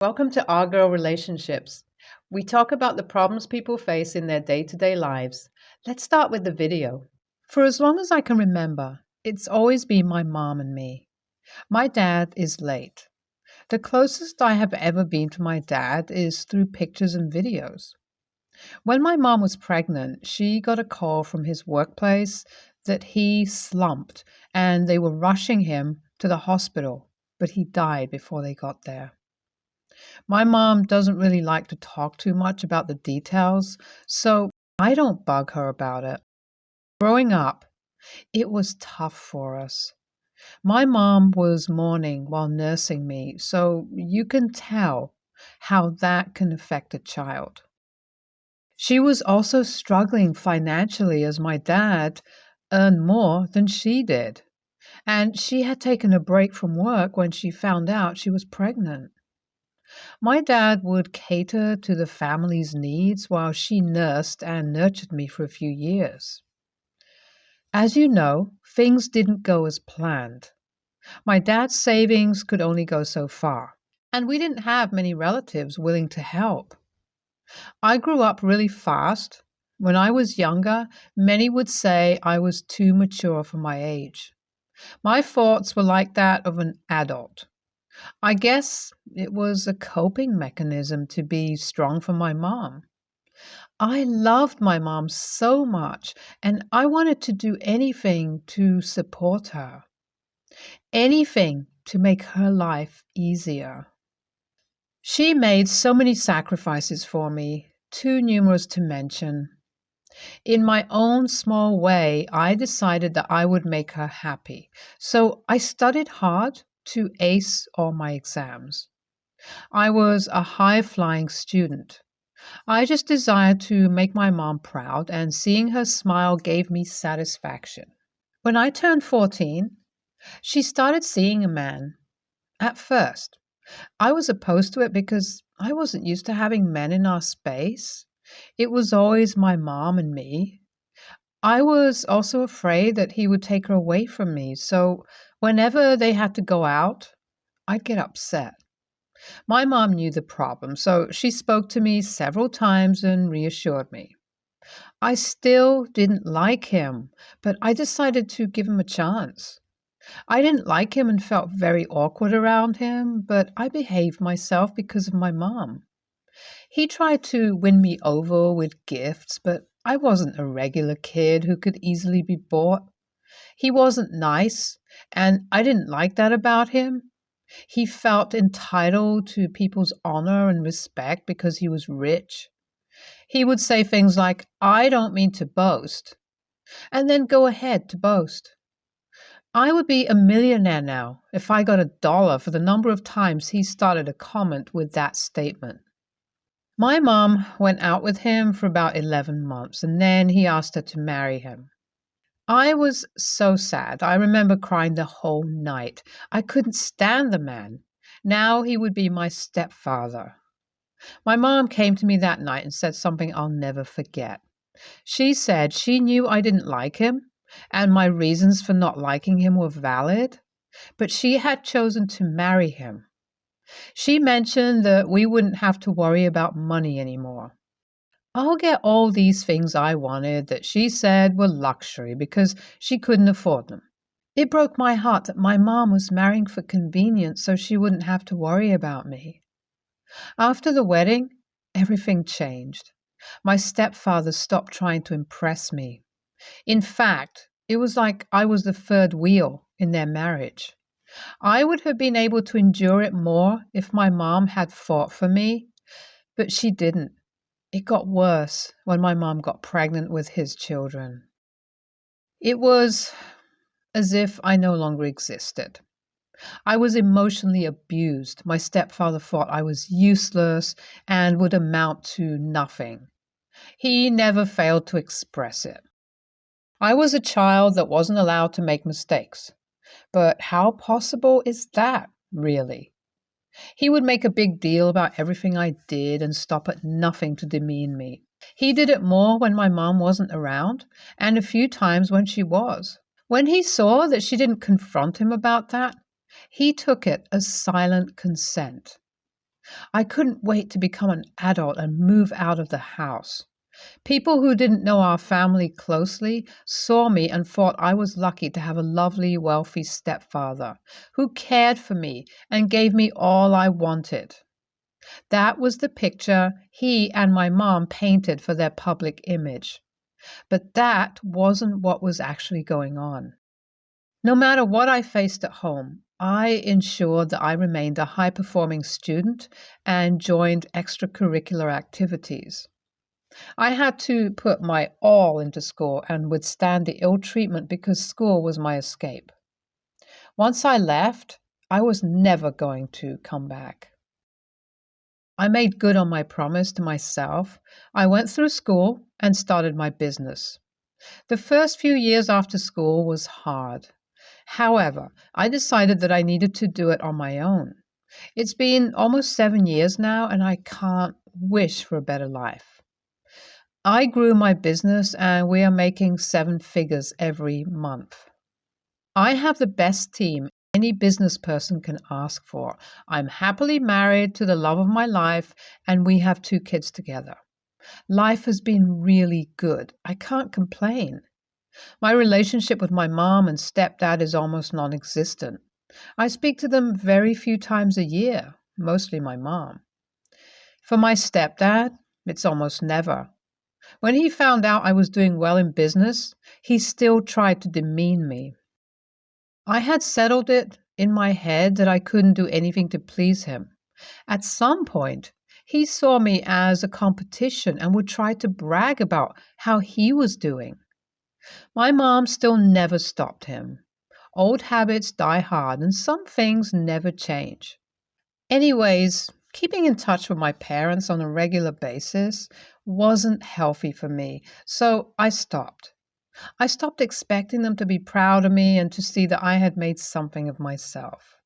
Welcome to Our Girl Relationships. We talk about the problems people face in their day to day lives. Let's start with the video. For as long as I can remember, it's always been my mom and me. My dad is late. The closest I have ever been to my dad is through pictures and videos. When my mom was pregnant, she got a call from his workplace that he slumped and they were rushing him to the hospital, but he died before they got there. My mom doesn't really like to talk too much about the details, so I don't bug her about it. Growing up, it was tough for us. My mom was mourning while nursing me, so you can tell how that can affect a child. She was also struggling financially as my dad earned more than she did, and she had taken a break from work when she found out she was pregnant. My dad would cater to the family's needs while she nursed and nurtured me for a few years. As you know, things didn't go as planned. My dad's savings could only go so far, and we didn't have many relatives willing to help. I grew up really fast. When I was younger, many would say I was too mature for my age. My thoughts were like that of an adult. I guess it was a coping mechanism to be strong for my mom. I loved my mom so much, and I wanted to do anything to support her, anything to make her life easier. She made so many sacrifices for me, too numerous to mention. In my own small way, I decided that I would make her happy. So I studied hard to ace all my exams. I was a high-flying student. I just desired to make my mom proud, and seeing her smile gave me satisfaction. When I turned 14, she started seeing a man. At first, I was opposed to it because I wasn't used to having men in our space. It was always my mom and me. I was also afraid that he would take her away from me, so whenever they had to go out, I'd get upset. My mom knew the problem, so she spoke to me several times and reassured me. I still didn't like him, but I decided to give him a chance. I didn't like him and felt very awkward around him, but I behaved myself because of my mom. He tried to win me over with gifts, but I wasn't a regular kid who could easily be bought. He wasn't nice, and I didn't like that about him. He felt entitled to people's honor and respect because he was rich. He would say things like, "I don't mean to boast," and then go ahead to boast. I would be a millionaire now if I got $1 for the number of times he started a comment with that statement. My mom went out with him for about 11 months, and then he asked her to marry him. I was so sad. I remember crying the whole night. I couldn't stand the man. Now he would be my stepfather. My mom came to me that night and said something I'll never forget. She said she knew I didn't like him, and my reasons for not liking him were valid, but she had chosen to marry him. She mentioned that we wouldn't have to worry about money anymore. I'll get all these things I wanted that she said were luxury because she couldn't afford them. It broke my heart that my mom was marrying for convenience so she wouldn't have to worry about me. After the wedding, everything changed. My stepfather stopped trying to impress me. In fact, it was like I was the third wheel in their marriage. I would have been able to endure it more if my mom had fought for me, but she didn't. It got worse when my mom got pregnant with his children. It was as if I no longer existed. I was emotionally abused. My stepfather thought I was useless and would amount to nothing. He never failed to express it. I was a child that wasn't allowed to make mistakes. But how possible is that, really? He would make a big deal about everything I did and stop at nothing to demean me. He did it more when my mom wasn't around, and a few times when she was. When he saw that she didn't confront him about that, he took it as silent consent. I couldn't wait to become an adult and move out of the house. People who didn't know our family closely saw me and thought I was lucky to have a lovely, wealthy stepfather who cared for me and gave me all I wanted. That was the picture he and my mom painted for their public image. But that wasn't what was actually going on. No matter what I faced at home, I ensured that I remained a high-performing student and joined extracurricular activities. I had to put my all into school and withstand the ill treatment because school was my escape. Once I left, I was never going to come back. I made good on my promise to myself. I went through school and started my business. The first few years after school was hard. However, I decided that I needed to do it on my own. It's been almost 7 years now, and I can't wish for a better life. I grew my business, and we are making 7 figures every month. I have the best team any business person can ask for. I'm happily married to the love of my life, and we have 2 kids together. Life has been really good. I can't complain. My relationship with my mom and stepdad is almost non-existent. I speak to them very few times a year, mostly my mom. For my stepdad, it's almost never. When he found out I was doing well in business, he still tried to demean me. I had settled it in my head that I couldn't do anything to please him. At some point, he saw me as a competition and would try to brag about how he was doing. My mom still never stopped him. Old habits die hard, and some things never change. Anyways, keeping in touch with my parents on a regular basis wasn't healthy for me, so I stopped. I stopped expecting them to be proud of me and to see that I had made something of myself.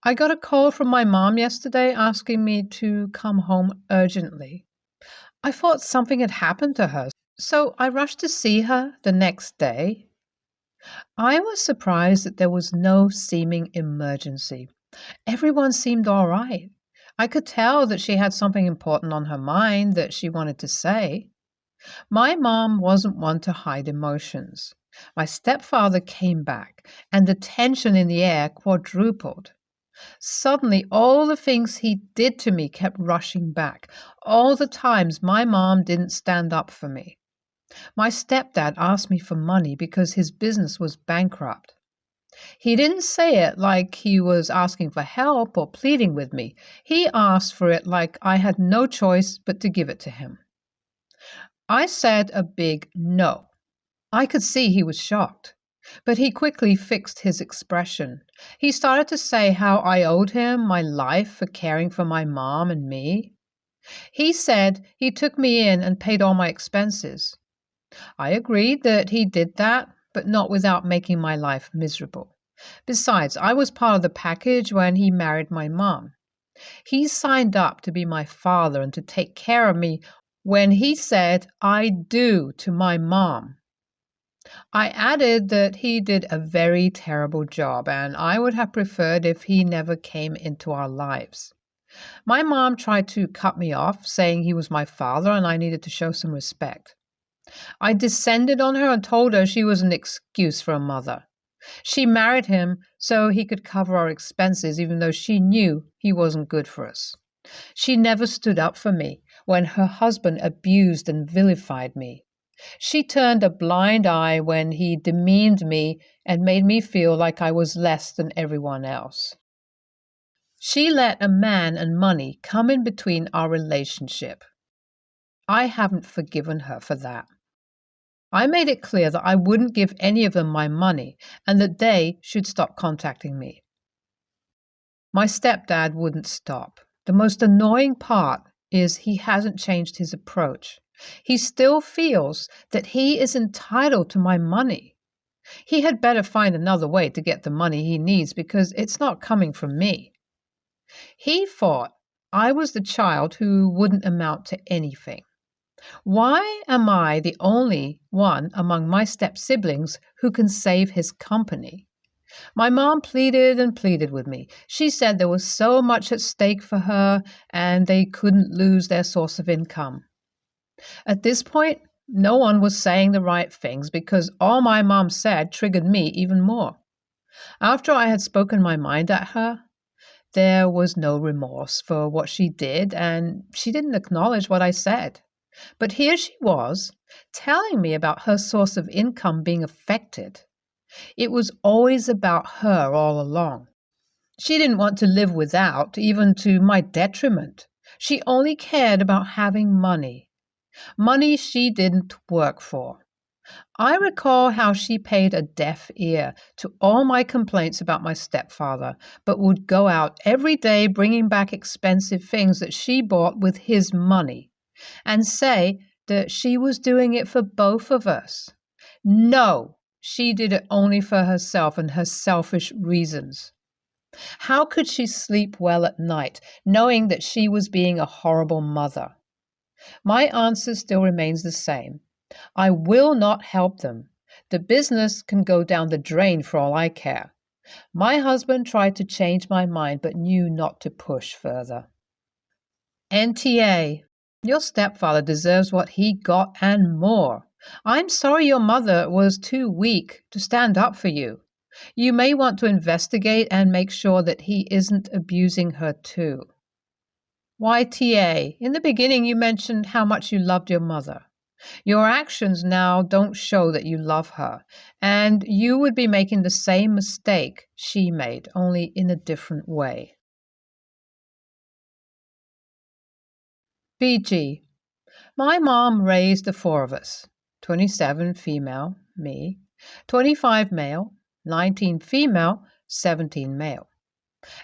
I got a call from my mom yesterday asking me to come home urgently. I thought something had happened to her, so I rushed to see her the next day. I was surprised that there was no seeming emergency. Everyone seemed all right. I could tell that she had something important on her mind that she wanted to say. My mom wasn't one to hide emotions. My stepfather came back, and the tension in the air quadrupled. Suddenly, all the things he did to me kept rushing back. All the times my mom didn't stand up for me. My stepdad asked me for money because his business was bankrupt. He didn't say it like he was asking for help or pleading with me. He asked for it like I had no choice but to give it to him. I said a big no. I could see he was shocked, but he quickly fixed his expression. He started to say how I owed him my life for caring for my mom and me. He said he took me in and paid all my expenses. I agreed that he did that, but not without making my life miserable. Besides, I was part of the package when he married my mom. He signed up to be my father and to take care of me when he said I do to my mom. I added that he did a very terrible job, and I would have preferred if he never came into our lives. My mom tried to cut me off, saying he was my father and I needed to show some respect. I descended on her and told her she was an excuse for a mother. She married him so he could cover our expenses, even though she knew he wasn't good for us. She never stood up for me when her husband abused and vilified me. She turned a blind eye when he demeaned me and made me feel like I was less than everyone else. She let a man and money come in between our relationship. I haven't forgiven her for that. I made it clear that I wouldn't give any of them my money and that they should stop contacting me. My stepdad wouldn't stop. The most annoying part is he hasn't changed his approach. He still feels that he is entitled to my money. He had better find another way to get the money he needs because it's not coming from me. He thought I was the child who wouldn't amount to anything. Why am I the only one among my step-siblings who can save his company? My mom pleaded and pleaded with me. She said there was so much at stake for her and they couldn't lose their source of income. At this point, no one was saying the right things because all my mom said triggered me even more. After I had spoken my mind at her, there was no remorse for what she did, and she didn't acknowledge what I said. But here she was, telling me about her source of income being affected. It was always about her all along. She didn't want to live without, even to my detriment. She only cared about having money. Money she didn't work for. I recall how she paid a deaf ear to all my complaints about my stepfather, but would go out every day bringing back expensive things that she bought with his money and say that she was doing it for both of us. No, she did it only for herself and her selfish reasons. How could she sleep well at night, knowing that she was being a horrible mother? My answer still remains the same. I will not help them. The business can go down the drain for all I care. My husband tried to change my mind but knew not to push further. NTA, your stepfather deserves what he got and more. I'm sorry your mother was too weak to stand up for you. You may want to investigate and make sure that he isn't abusing her too. YTA, in the beginning you mentioned how much you loved your mother. Your actions now don't show that you love her, and you would be making the same mistake she made, only in a different way. BG, my mom raised the four of us, 27 female, me, 25 male, 19 female, 17 male,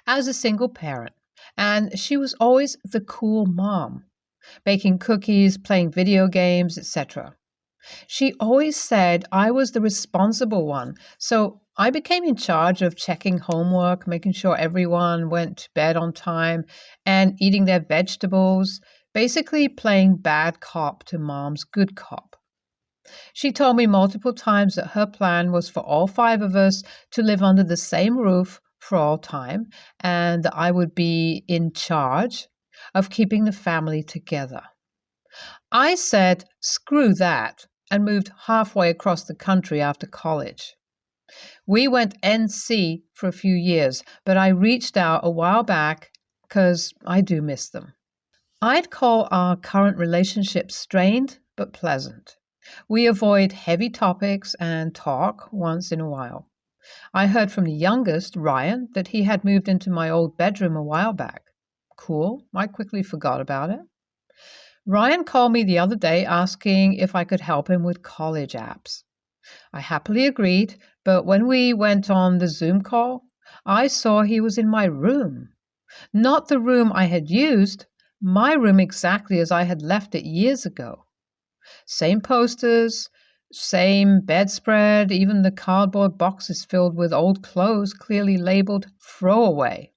as a single parent, and she was always the cool mom, baking cookies, playing video games, etc. She always said I was the responsible one, so I became in charge of checking homework, making sure everyone went to bed on time, and eating their vegetables, basically playing bad cop to mom's good cop. She told me multiple times that her plan was for all five of us to live under the same roof for all time, and that I would be in charge of keeping the family together. I said, screw that, and moved halfway across the country after college. We went NC for a few years, but I reached out a while back because I do miss them. I'd call our current relationship strained but pleasant. We avoid heavy topics and talk once in a while. I heard from the youngest, Ryan, that he had moved into my old bedroom a while back. Cool, I quickly forgot about it. Ryan called me the other day asking if I could help him with college apps. I happily agreed, but when we went on the Zoom call, I saw he was in my room. Not the room I had used, my room exactly as I had left it years ago. Same posters, same bedspread, even the cardboard boxes filled with old clothes clearly labeled throwaway.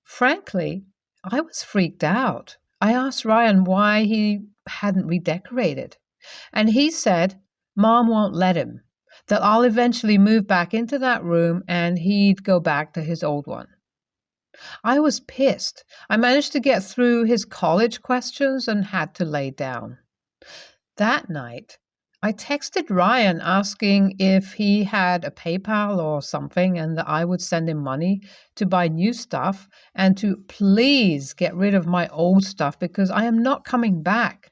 Frankly, I was freaked out. I asked Ryan why he hadn't redecorated, and he said, Mom won't let him, that I'll eventually move back into that room and he'd go back to his old one. I was pissed. I managed to get through his college questions and had to lay down. That night, I texted Ryan asking if he had a PayPal or something and that I would send him money to buy new stuff and to please get rid of my old stuff because I am not coming back.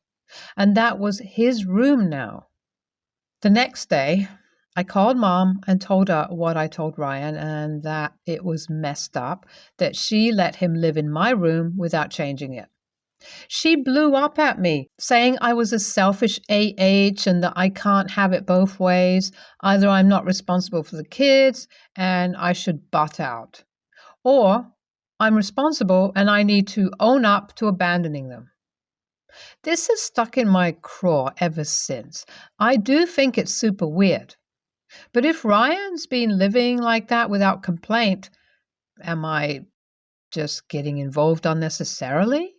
And that was his room now. The next day, I called Mom and told her what I told Ryan and that it was messed up that she let him live in my room without changing it. She blew up at me, saying I was a selfish AH and that I can't have it both ways. Either I'm not responsible for the kids and I should butt out, or I'm responsible and I need to own up to abandoning them. This has stuck in my craw ever since. I do think it's super weird. But if Ryan's been living like that without complaint, am I just getting involved unnecessarily?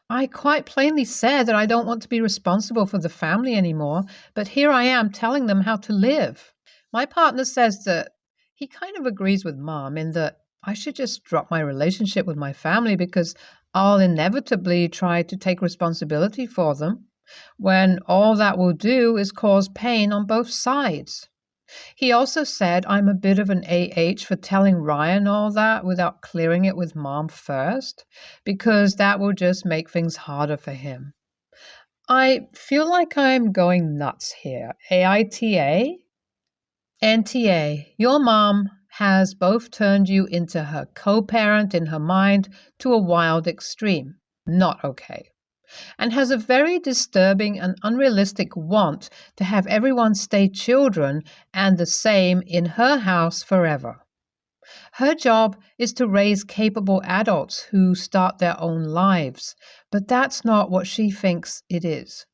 I quite plainly said that I don't want to be responsible for the family anymore, but here I am telling them how to live. My partner says that He kind of agrees with Mom in that I should just drop my relationship with my family because I'll inevitably try to take responsibility for them, when all that will do is cause pain on both sides. He also said I'm a bit of an AH for telling Ryan all that without clearing it with Mom first, because that will just make things harder for him. I feel like I'm going nuts here. AITA? NTA, your mom has both turned you into her co-parent in her mind to a wild extreme. Not okay. And has a very disturbing and unrealistic want to have everyone stay children and the same in her house forever. Her job is to raise capable adults who start their own lives, but that's not what she thinks it is.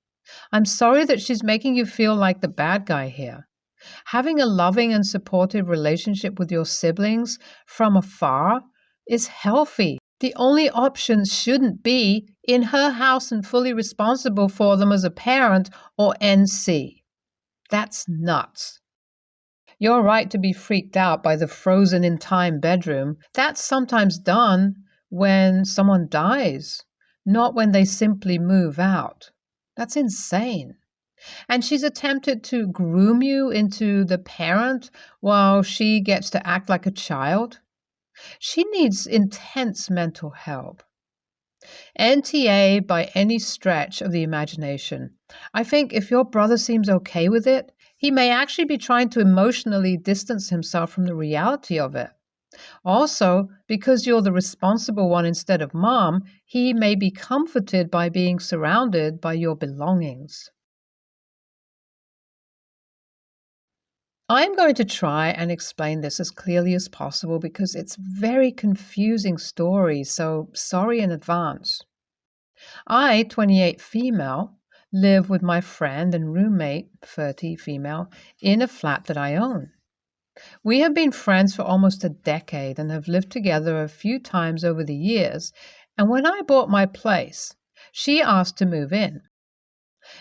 I'm sorry that she's making you feel like the bad guy here. Having a loving and supportive relationship with your siblings from afar is healthy. The only option shouldn't be in her house and fully responsible for them as a parent or NC. That's nuts. You're right to be freaked out by the frozen in time bedroom. That's sometimes done when someone dies, not when they simply move out. That's insane. And she's attempted to groom you into the parent while she gets to act like a child. She needs intense mental help. NTA by any stretch of the imagination. I think if your brother seems okay with it, he may actually be trying to emotionally distance himself from the reality of it. Also, because you're the responsible one instead of Mom, he may be comforted by being surrounded by your belongings. I'm going to try and explain this as clearly as possible because it's a very confusing story, so sorry in advance. I, 28 female, live with my friend and roommate, 30 female, in a flat that I own. We have been friends for almost a decade and have lived together a few times over the years, and when I bought my place, she asked to move in.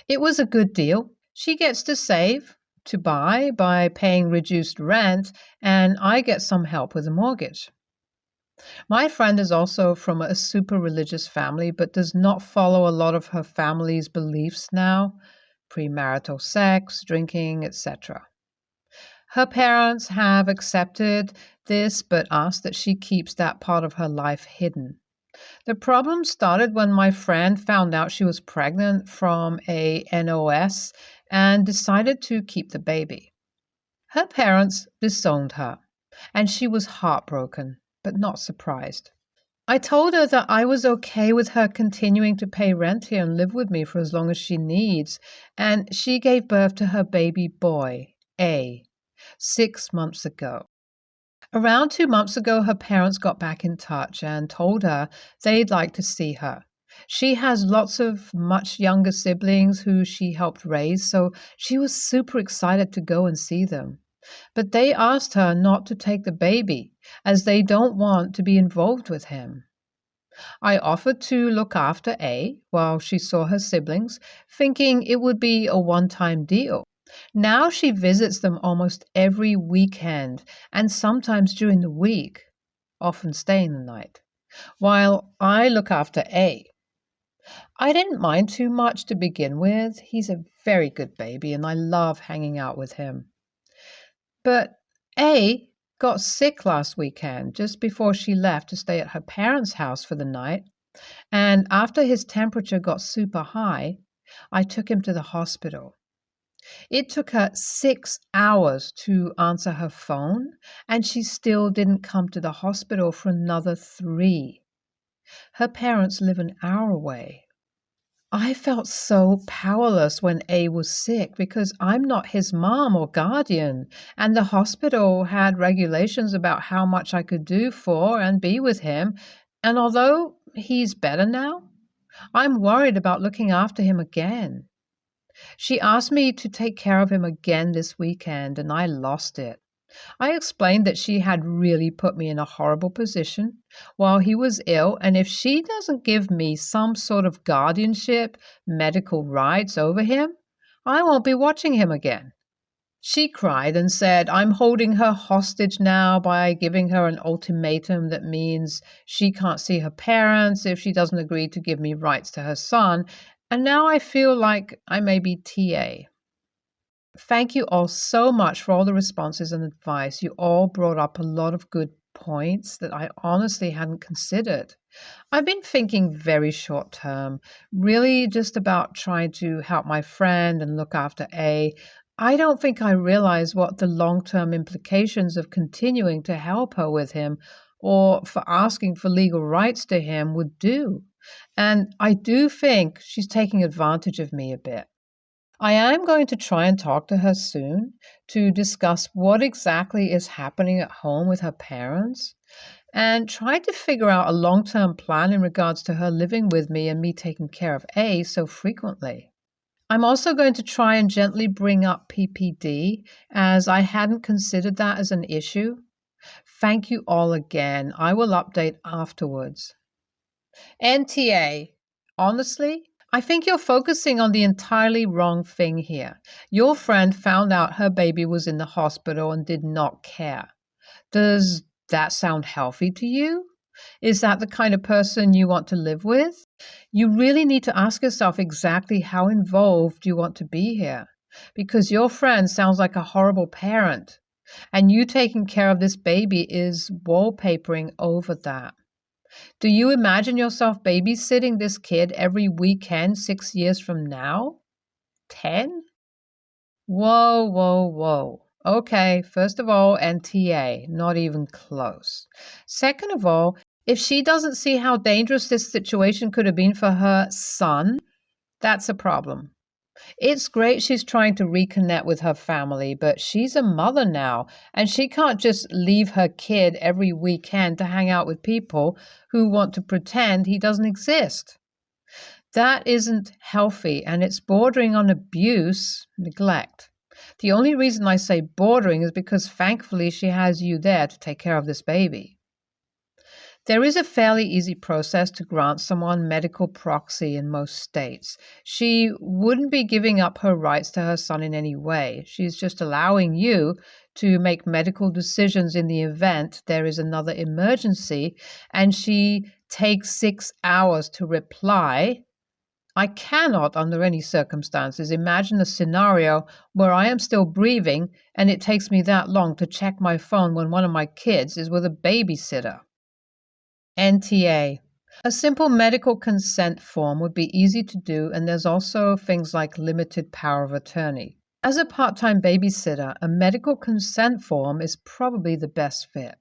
It was a good deal. She gets to save to buy by paying reduced rent, and I get some help with the mortgage. My friend is also from a super religious family, but does not follow a lot of her family's beliefs now, premarital sex, drinking, etc. Her parents have accepted this, but asked that she keeps that part of her life hidden. The problem started when my friend found out she was pregnant from a NOS and decided to keep the baby. Her parents disowned her, and she was heartbroken, but not surprised. I told her that I was okay with her continuing to pay rent here and live with me for as long as she needs, and she gave birth to her baby boy, A, 6 months ago. Around 2 months ago, her parents got back in touch and told her they'd like to see her. She has lots of much younger siblings who she helped raise, so she was super excited to go and see them. But they asked her not to take the baby, as they don't want to be involved with him. I offered to look after A while she saw her siblings, thinking it would be a one-time deal. Now she visits them almost every weekend and sometimes during the week, often staying the night, while I look after A. I didn't mind too much to begin with. He's a very good baby and I love hanging out with him. But A got sick last weekend just before she left to stay at her parents' house for the night, and after his temperature got super high, I took him to the hospital. It took her 6 hours to answer her phone, and she still didn't come to the hospital for another 3. Her parents live an hour away. I felt so powerless when A was sick because I'm not his mom or guardian, and the hospital had regulations about how much I could do for and be with him, and although he's better now, I'm worried about looking after him again. She asked me to take care of him again this weekend, and I lost it. I explained that she had really put me in a horrible position while he was ill, and if she doesn't give me some sort of guardianship, medical rights over him, I won't be watching him again. She cried and said, I'm holding her hostage now by giving her an ultimatum that means she can't see her parents if she doesn't agree to give me rights to her son. And now I feel like I may be TA. Thank you all so much for all the responses and advice. You all brought up a lot of good points that I honestly hadn't considered. I've been thinking very short term, really just about trying to help my friend and look after A. I don't think I realize what the long term implications of continuing to help her with him or for asking for legal rights to him would do. And I do think she's taking advantage of me a bit. I am going to try and talk to her soon to discuss what exactly is happening at home with her parents and try to figure out a long term plan in regards to her living with me and me taking care of A so frequently. I'm also going to try and gently bring up PPD as I hadn't considered that as an issue. Thank you all again. I will update afterwards. NTA. Honestly, I think you're focusing on the entirely wrong thing here. Your friend found out her baby was in the hospital and did not care. Does that sound healthy to you? Is that the kind of person you want to live with? You really need to ask yourself exactly how involved you want to be here, because your friend sounds like a horrible parent, and you taking care of this baby is wallpapering over that. Do you imagine yourself babysitting this kid every weekend 6 years from now? 10? Whoa, whoa, whoa. Okay, first of all, NTA, not even close. Second of all, if she doesn't see how dangerous this situation could have been for her son, that's a problem. It's great she's trying to reconnect with her family, but she's a mother now, and she can't just leave her kid every weekend to hang out with people who want to pretend he doesn't exist. That isn't healthy, and it's bordering on abuse, neglect. The only reason I say bordering is because thankfully she has you there to take care of this baby. There is a fairly easy process to grant someone medical proxy in most states. She wouldn't be giving up her rights to her son in any way. She's just allowing you to make medical decisions in the event there is another emergency, and she takes 6 hours to reply. I cannot, under any circumstances, imagine a scenario where I am still breathing and it takes me that long to check my phone when one of my kids is with a babysitter. NTA. A simple medical consent form would be easy to do, and there's also things like limited power of attorney. As a part-time babysitter, a medical consent form is probably the best fit.